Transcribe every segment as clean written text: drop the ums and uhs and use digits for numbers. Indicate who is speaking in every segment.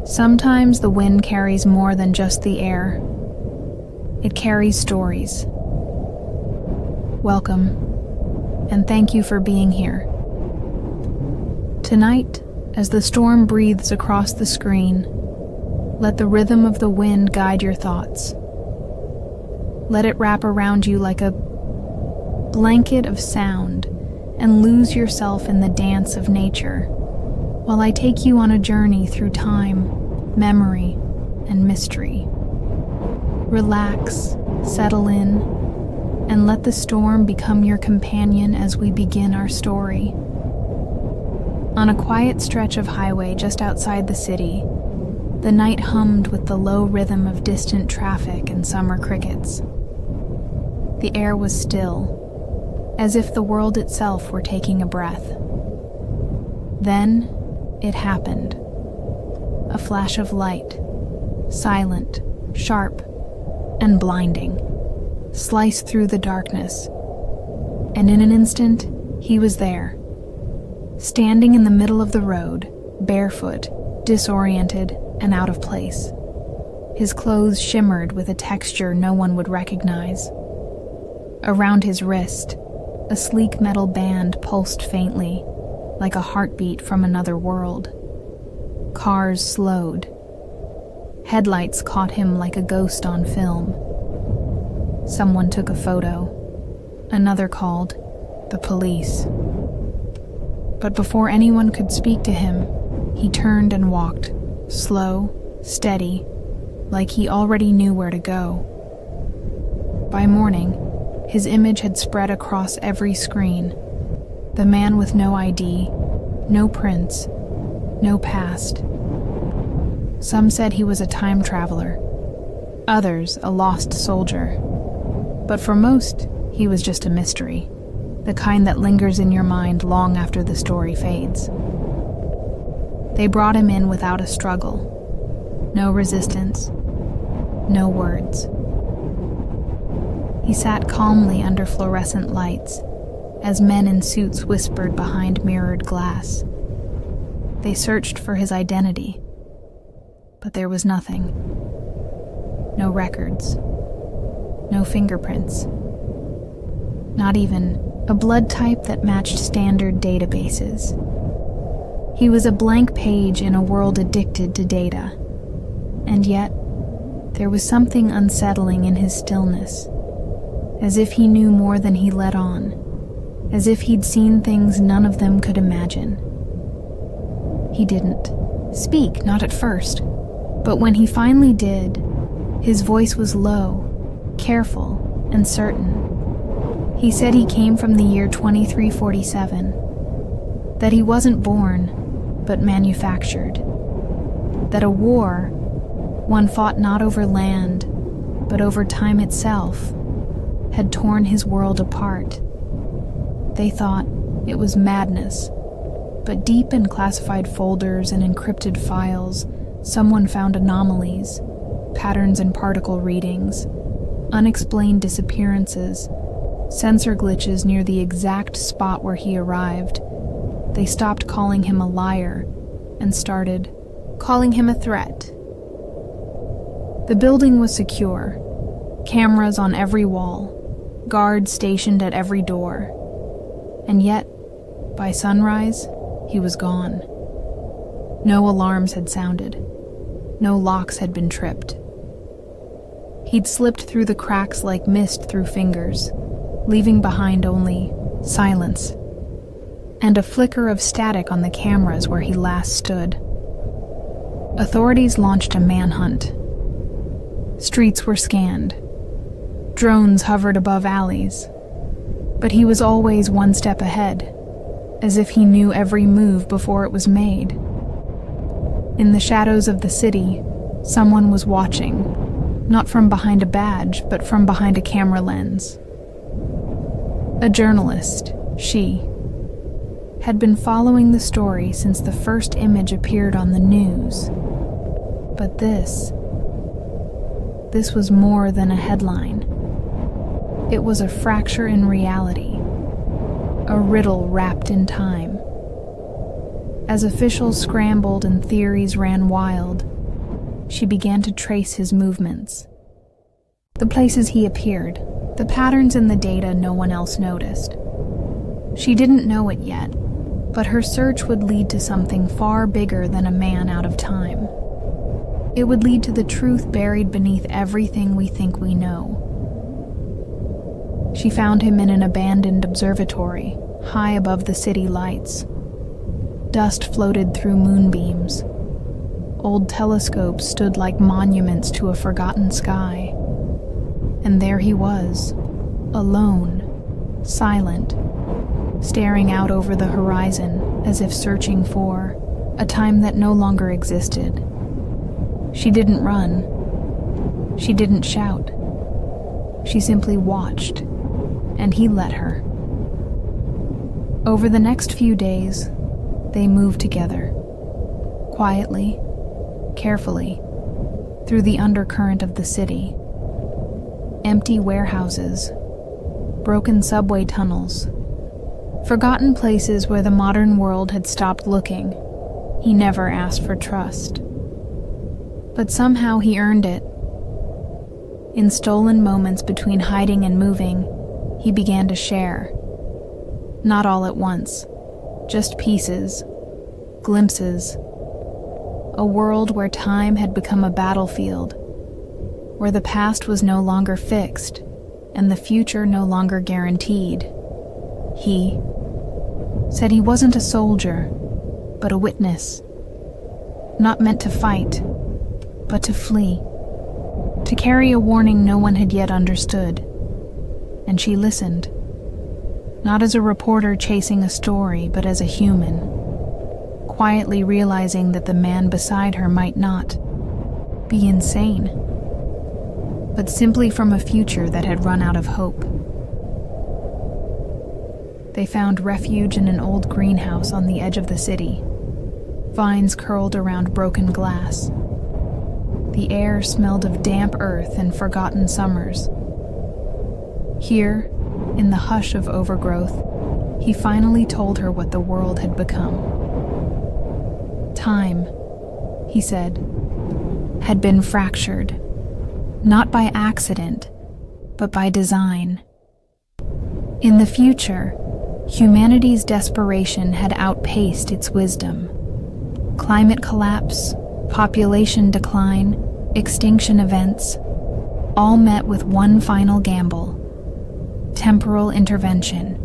Speaker 1: Sometimes the wind carries more than just the air. It carries stories. Welcome, and thank you for being here. Tonight, as the storm breathes across the screen, let the rhythm of the wind guide your thoughts. Let it wrap around you like a blanket of sound and lose yourself in the dance of nature, while I take you on a journey through time, memory, and mystery. Relax, settle in, and let the storm become your companion as we begin our story. On a quiet stretch of highway just outside the city, the night hummed with the low rhythm of distant traffic and summer crickets. The air was still, as if the world itself were taking a breath. Then, it happened. A flash of light, silent, sharp, and blinding, sliced through the darkness. And in an instant, he was there, standing in the middle of the road, barefoot, disoriented, and out of place. His clothes shimmered with a texture no one would recognize. Around his wrist, a sleek metal band pulsed faintly, like a heartbeat from another world. Cars slowed. Headlights caught him like a ghost on film. Someone took a photo. Another called the police. But before anyone could speak to him, he turned and walked, slow, steady, like he already knew where to go. By morning, his image had spread across every screen. The man with no ID, no prints, no past. Some said he was a time traveler, others a lost soldier. But for most, he was just a mystery, the kind that lingers in your mind long after the story fades. They brought him in without a struggle, no resistance, no words. He sat calmly under fluorescent lights as men in suits whispered behind mirrored glass. They searched for his identity, but there was nothing. No records, no fingerprints, not even a blood type that matched standard databases. He was a blank page in a world addicted to data, and yet there was something unsettling in his stillness, as if he knew more than he let on, as if he'd seen things none of them could imagine. He didn't speak, not at first, but when he finally did, his voice was low, careful, and certain. He said he came from the year 2347, that he wasn't born, but manufactured, that a war, one fought not over land, but over time itself, had torn his world apart. They thought it was madness, but deep in classified folders and encrypted files, someone found anomalies, patterns in particle readings, unexplained disappearances, sensor glitches near the exact spot where he arrived. They stopped calling him a liar and started calling him a threat. The building was secure, cameras on every wall, guards stationed at every door. And yet, by sunrise, he was gone. No alarms had sounded. No locks had been tripped. He'd slipped through the cracks like mist through fingers, leaving behind only silence and a flicker of static on the cameras where he last stood. Authorities launched a manhunt. Streets were scanned. Drones hovered above alleys. But he was always one step ahead, as if he knew every move before it was made. In the shadows of the city, someone was watching, not from behind a badge, but from behind a camera lens. A journalist, she, had been following the story since the first image appeared on the news. But this was more than a headline. It was a fracture in reality, a riddle wrapped in time. As officials scrambled and theories ran wild, she began to trace his movements. The places he appeared, the patterns in the data no one else noticed. She didn't know it yet, but her search would lead to something far bigger than a man out of time. It would lead to the truth buried beneath everything we think we know. She found him in an abandoned observatory, high above the city lights. Dust floated through moonbeams. Old telescopes stood like monuments to a forgotten sky. And there he was, alone, silent, staring out over the horizon as if searching for a time that no longer existed. She didn't run. She didn't shout. She simply watched, and he let her. Over the next few days, they moved together, quietly, carefully, through the undercurrent of the city. Empty warehouses, broken subway tunnels, forgotten places where the modern world had stopped looking. He never asked for trust. But somehow he earned it. In stolen moments between hiding and moving, he began to share. Not all at once, just pieces, glimpses. A world where time had become a battlefield, where the past was no longer fixed and the future no longer guaranteed. He said he wasn't a soldier, but a witness, not meant to fight, but to flee, to carry a warning no one had yet understood. And she listened, not as a reporter chasing a story, but as a human, quietly realizing that the man beside her might not be insane, but simply from a future that had run out of hope. They found refuge in an old greenhouse on the edge of the city. Vines curled around broken glass. The air smelled of damp earth and forgotten summers. Here, in the hush of overgrowth, he finally told her what the world had become. Time, he said, had been fractured, not by accident, but by design. In the future, humanity's desperation had outpaced its wisdom. Climate collapse, population decline, extinction events, all met with one final gamble: temporal intervention.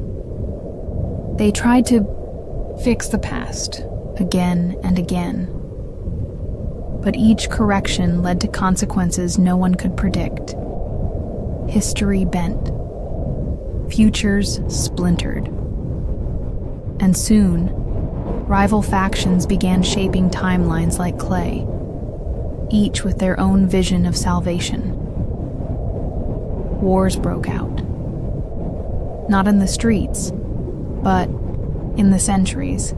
Speaker 1: They tried to fix the past again and again, but each correction led to consequences no one could predict. History bent, futures splintered, and soon, rival factions began shaping timelines like clay, each with their own vision of salvation. Wars broke out. Not in the streets, but in the centuries.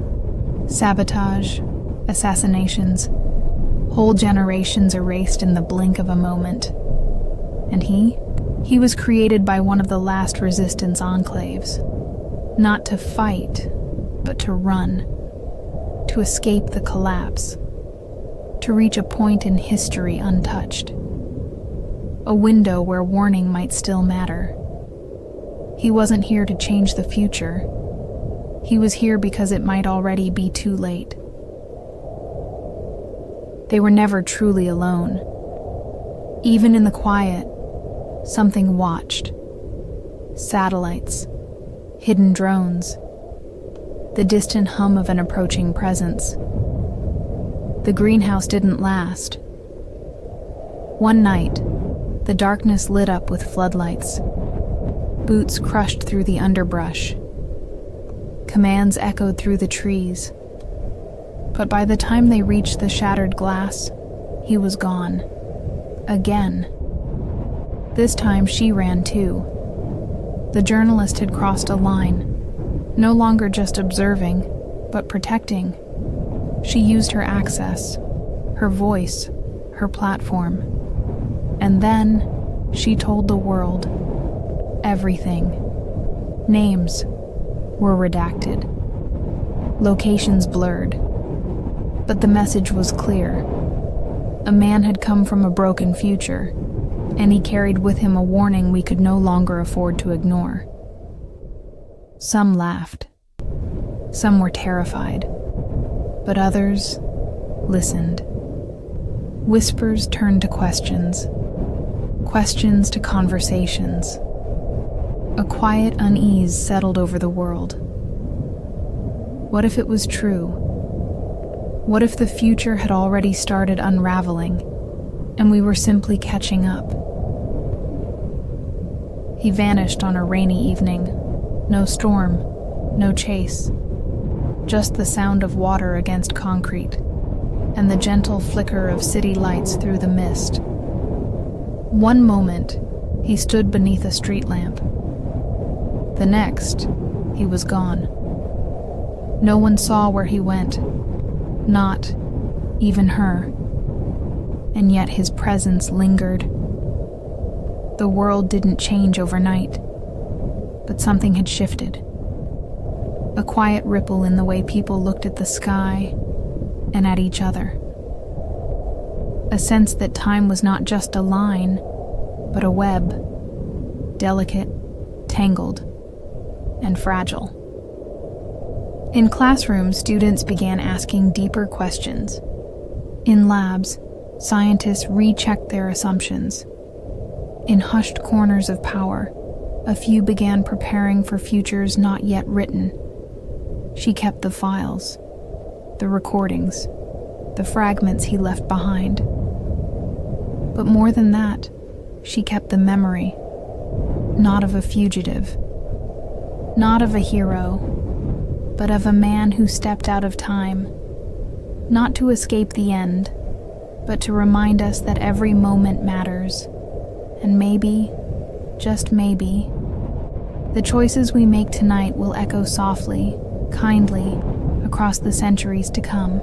Speaker 1: Sabotage, assassinations, whole generations erased in the blink of a moment. And he was created by one of the last resistance enclaves, not to fight, but to run, to escape the collapse, to reach a point in history untouched, a window where warning might still matter. He wasn't here to change the future. He was here because it might already be too late. They were never truly alone. Even in the quiet, something watched. Satellites, hidden drones, the distant hum of an approaching presence. The greenhouse didn't last. One night, the darkness lit up with floodlights. Boots crushed through the underbrush. Commands echoed through the trees. But by the time they reached the shattered glass, he was gone. Again. This time she ran too. The journalist had crossed a line, no longer just observing, but protecting. She used her access, her voice, her platform. And then she told the world everything. Names were redacted, locations blurred, but the message was clear. A man had come from a broken future, and he carried with him a warning we could no longer afford to ignore. Some laughed. Some were terrified. But others listened. Whispers turned to questions. Questions to conversations. A quiet unease settled over the world. What if it was true? What if the future had already started unraveling, and we were simply catching up? He vanished on a rainy evening. No storm, no chase. Just the sound of water against concrete, and the gentle flicker of city lights through the mist. One moment, he stood beneath a street lamp. The next, he was gone. No one saw where he went, not even her. And yet his presence lingered. The world didn't change overnight, but something had shifted. A quiet ripple in the way people looked at the sky and at each other. A sense that time was not just a line, but a web, delicate, tangled, and fragile. In classrooms, students began asking deeper questions. In labs, scientists rechecked their assumptions. In hushed corners of power, a few began preparing for futures not yet written. She kept the files, the recordings, the fragments he left behind. But more than that, she kept the memory, not of a fugitive, not of a hero, but of a man who stepped out of time, not to escape the end, but to remind us that every moment matters, and maybe, just maybe, the choices we make tonight will echo softly, kindly, across the centuries to come.